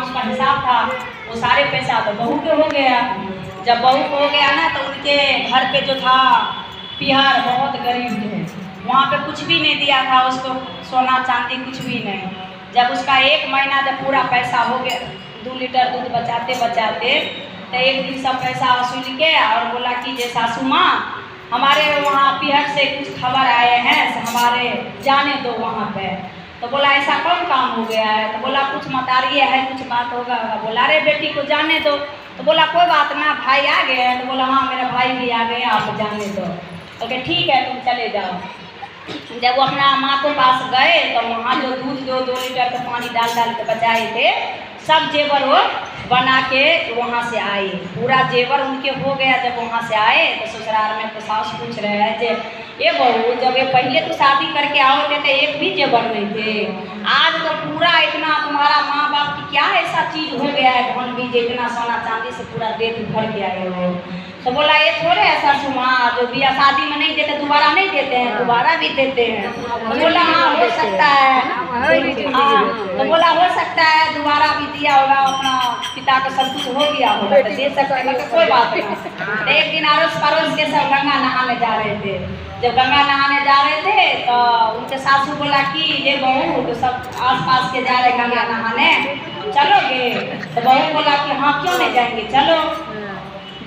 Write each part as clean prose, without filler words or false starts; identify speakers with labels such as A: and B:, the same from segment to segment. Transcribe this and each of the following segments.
A: उसका हिसाब था, वो सारे पैसा तो बहू के हो गया। जब बहू को हो गया ना तो उनके घर पे जो था पिहर बहुत गरीब थे, वहाँ पे कुछ भी नहीं दिया था उसको, सोना चांदी कुछ भी नहीं। जब उसका 1 महीना जब पूरा पैसा हो गया, 2 लीटर दूध बचाते बचाते, तो एक दिन सब पैसा वसूल के और बोला कि जे सासू माँ हमारे वहाँ पिहर से कुछ खबर आए हैं, हमारे जाने दो वहाँ पे। तो बोला ऐसा कौन काम हो गया है? तो बोला कुछ मतारिए है, कुछ बात होगा। बोला अरे बेटी को जाने दो। तो बोला कोई बात ना, भाई आ गए हैं। तो बोला हाँ मेरा भाई भी आ गए, आप जाने दो। तो कहे ठीक है तुम चले जाओ। जब वो अपना माँ के पास गए तो वहाँ जो दूध जो 2 लीटर का पानी डाल डाल के बचाए थे, सब जेवर वो बना के वहाँ से आए, पूरा जेवर उनके हो गया। जब वहाँ से आए तो ससुराल में तो सास पूछ रहे हैं जे ये बहू जब ये पहले तो शादी करके आओगे तो एक भी जेवर नहीं थे, आज तो पूरा इतना तुम्हारा माँ बाप की क्या ऐसा चीज़ हो गया है धन भी जो इतना सोना चांदी से पूरा देख भर के आए हो। तो बोला ये थोड़े ऐसा सुमा जो बिया शादी में नहीं देते दोबारा नहीं देते हैं, दोबारा भी देते हैं। तो बोला हाँ हो सकता है, हाँ। तो बोला हो सकता है दोबारा भी दिया होगा, अपना पिता का सब कुछ हो गया होगा तो दे सकते हैं, कोई बात नहीं। एक दिन अड़ोस पड़ोस के सब गंगा नहाने जा रहे थे। जब गंगा नहाने जा रहे थे तो उनके सासू बोला कि ये बहू तो सब आस पास के जा रहे गंगा नहाने, चलोगे? तो बहू बोला कि हाँ क्यों नहीं जाएंगे, चलो।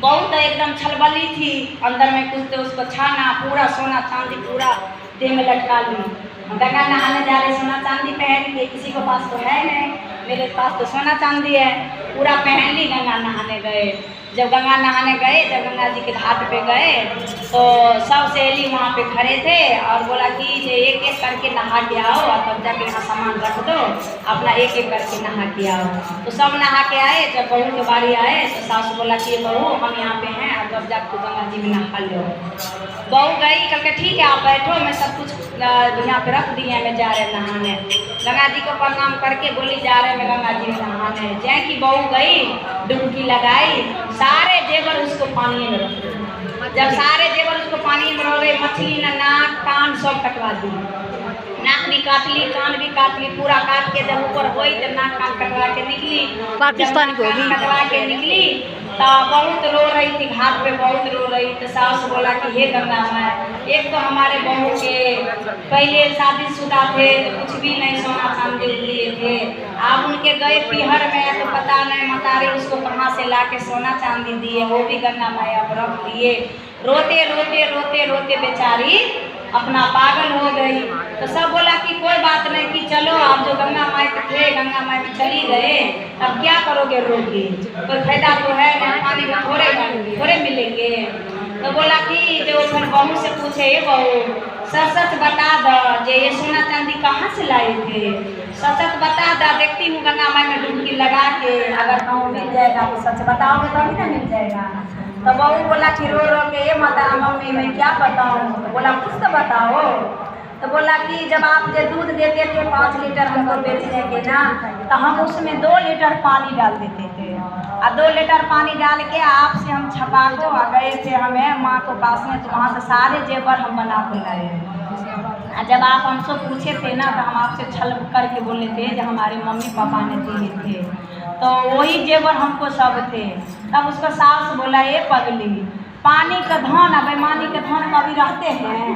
A: बहू तो एकदम छलबली थी, अंदर में कुछ तो उसको छाना, पूरा सोना चांदी पूरा देह में लटका ली। गंगा नहाने जा रहे सोना चांदी पहन के, किसी को पास तो है नहीं, मेरे पास तो सोना चांदी है, पूरा पहन ली। गंगा नहाने गए। जब गंगा नहाने गए, जब गंगा जी के घाट पे गए तो सब सहेली वहाँ पे खड़े थे और बोला कि ये एक एक करके नहा के आओ और तब जाके यहाँ सामान रख दो, अपना एक एक करके नहा के आओ। तो सब नहा के आए। जब बहू के बारी आए तो सासू बोला कि बहू हम यहाँ पे हैं और तब जाके गंगा जी में नहा लो। बहू गई, कल के ठीक है आप बैठो, मैं सब कुछ यहाँ पे रख दिए, मैं जा रहे नहाने। गंगा जी को प्रणाम करके बोली जा रहे मैं गंगा जी में नहाने। जै की बहू गई, डुबकी लगाई, सारे जेवर उसको पानी में रख दिए। जब सारे जेवर उसको पानी में रख गए, मछली ना नाक कान सब कटवा दी, नाक भी काट ली, कान भी काट ली, पूरा काट के जब ऊपर हुई तो नाक कान कटवा के निकली, पाकिस्तान को कटवा के निकली। तो बहुत रो रही थी घाट पे, बहुत रो रही। तो सास बोला कि हे गंगा माँ, एक तो हमारे बहू के पहले शादीशुदा थे तो कुछ भी नहीं सोना चांदी लिए थे, आप उनके गए पिहर में तो पता नहीं मतारी उसको कहाँ से ला के सोना चांदी दिए, वो भी गंगा माँ अब रख दिए। रोते रोते रोते रोते बेचारी अपना पागल हो गई। तो सब बोला कि कोई बात नहीं कि चलो आप जो गंगा माई थे गंगा माई में चली गए, अब क्या करोगे रो के, कोई फायदा तो है नहीं, पानी में थोड़े मिलेंगे। तो बोला कि जो फिर बहू से पूछे ये बहू सच सच बता दो जे ये सोना चांदी कहाँ से लाए थे, सच सच बता दो, देखती हूँ गंगा माई में डुबकी लगा के, अगर कहूँ मिल जाएगा तो सच बताओगे तो ही ना मिल जाएगा। तो बहू बोला कि रो रो के ये बता मम्मी मैं क्या बताऊँ। तो बोला कुछ तो बताओ। तो बोला कि जब आप जो दूध देते थे 5 लीटर हमको बेचने के ना, तो हम उसमें 2 लीटर पानी डाल देते थे और 2 लीटर पानी डाल के आपसे हम छपा को आ गए थे हमें माँ को पास में, तो वहाँ से सारे जेवर हम बना के लाए। जब आप हमसे पूछे थे ना तो हम आपसे छल करके बोले थे जो हमारे मम्मी पापा ने दिए थे, तो वही जेवर हमको सब थे। तब उसका सास बोला ये पगली पानी का धन अब बेईमानी के धन में अभी रहते हैं,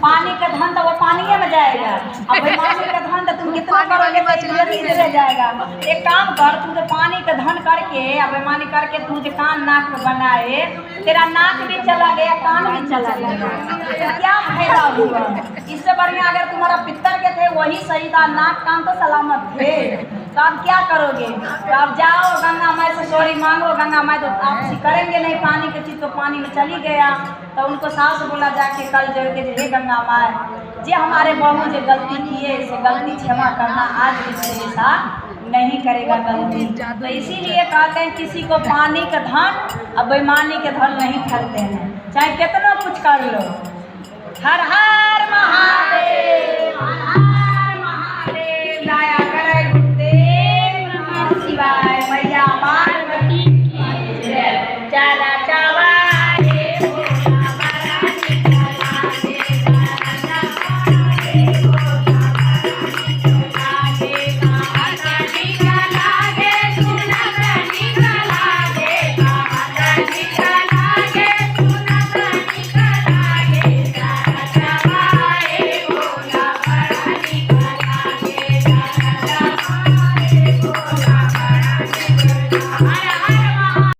A: पानी का धन तो वो पानी में जाएगा, अब बेईमानी का धन तो तुम कितना करोगे तो इधर जाएगा। एक काम कर, तू तो पानी का धन करके अब बेईमानी करके तू जो कान नाक में बनाए, तेरा नाक भी चला गया कान भी चला गया, तो क्या फायदा हुआ? इससे बढ़िया अगर तुम्हारा पितर के थे वही सही था, नाक कान तो सलामत थे, तो आप क्या करोगे? तो आप जाओ गंगा माई से सॉरी मांगो, गंगा माई तो आपसे करेंगे नहीं पानी की चीज़, तो पानी में चली गया। तो उनको सास बोला जाके कल जोड़ के हे गंगा माई जे हमारे बहू जो गलती किए इसे गलती क्षमा करना, आज भी ऐसा नहीं करेगा गलती। तो इसीलिए कहते हैं किसी को पानी का धन और बेईमानी के धन नहीं ठगते हैं, चाहे कितना कुछ कर लो। हर हर महादेव।